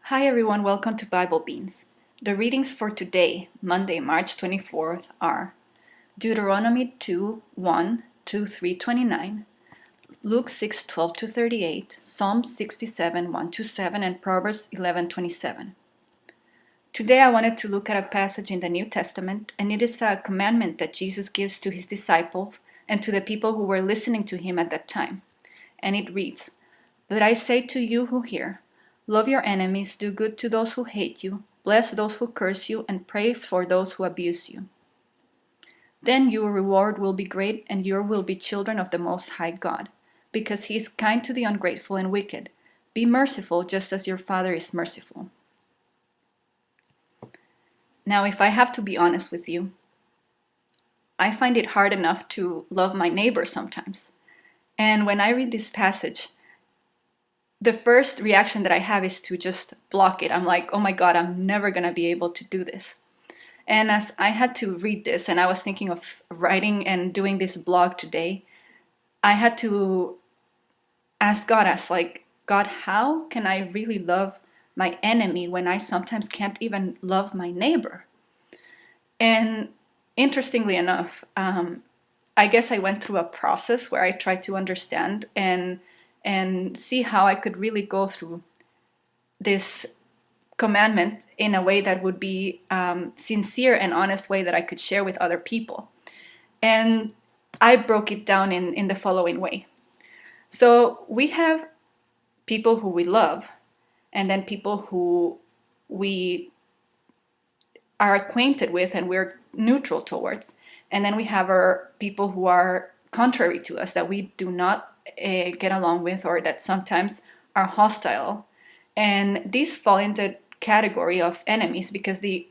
Hi everyone, welcome to BibleBeans. The readings for today, Monday, March 24th, are Deuteronomy 2:1 to 3:29, Luke 6:12 to 38, Psalm 67 1 to 7, and Proverbs 11:27. Today I wanted to look at a passage in the New Testament, and it is a commandment that Jesus gives to his disciples and to the people who were listening to him at that time. And it reads, "But I say to you who hear, love your enemies, do good to those who hate you, bless those who curse you, and pray for those who abuse you. Then your reward will be great, and you will be children of the Most High God, because he is kind to the ungrateful and wicked. Be merciful just as your Father is merciful." Now, if I have to be honest with you, I find it hard enough to love my neighbor sometimes. And when I read this passage, the first reaction that I have is to just block it. I'm like, oh my God, I'm never going to be able to do this. And as I had to read this and I was thinking of writing and doing this blog today, I had to ask God, God, how can I really love my enemy when I sometimes can't even love my neighbor? And interestingly enough, I guess I went through a process where I tried to understand and see how I could really go through this commandment in a way that would be sincere and honest way that I could share with other people. And I broke it down in the following way. So we have people who we love, and then people who we are acquainted with and we're neutral towards. And then we have our people who are contrary to us, that we do not get along with, or that sometimes are hostile. And these fall in the category of enemies because the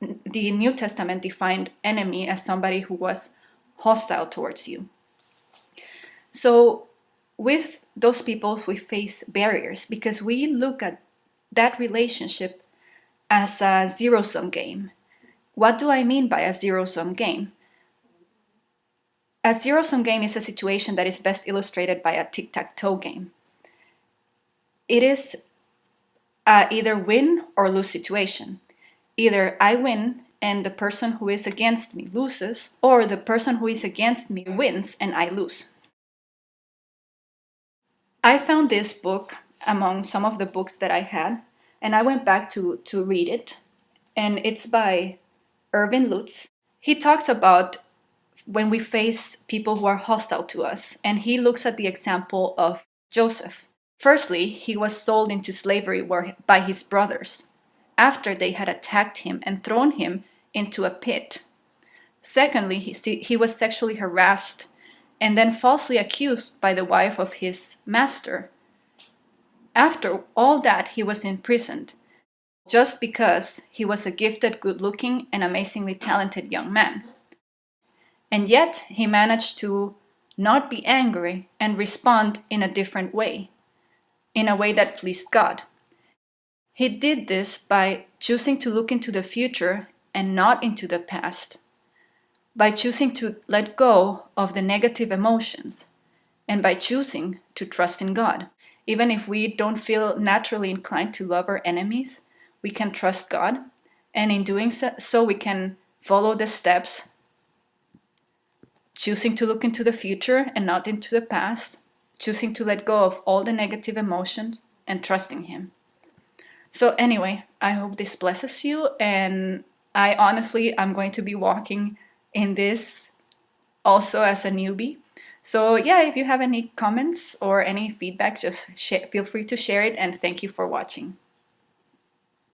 New Testament defined enemy as somebody who was hostile towards you. So with those people, we face barriers because we look at that relationship as a zero-sum game. What do I mean by a zero-sum game? A zero-sum game is a situation that is best illustrated by a tic-tac-toe game. It is either win or lose situation. Either I win and the person who is against me loses, or the person who is against me wins and I lose. I found this book among some of the books that I had, and I went back to read it, and it's by Irvin Lutz. He talks about when we face people who are hostile to us, and he looks at the example of Joseph. Firstly, he was sold into slavery by his brothers after they had attacked him and thrown him into a pit. Secondly, he was sexually harassed and then falsely accused by the wife of his master. After all that, he was imprisoned just because he was a gifted, good-looking, and amazingly talented young man. And yet, he managed to not be angry and respond in a different way, in a way that pleased God. He did this by choosing to look into the future and not into the past, by choosing to let go of the negative emotions, and by choosing to trust in God. Even if we don't feel naturally inclined to love our enemies, we can trust God, and in doing so we can follow the steps, choosing to look into the future and not into the past, choosing to let go of all the negative emotions and trusting Him. So anyway, I hope this blesses you, and I'm going to be walking in this also as a newbie. So yeah, if you have any comments or any feedback, just feel free to share it, and thank you for watching.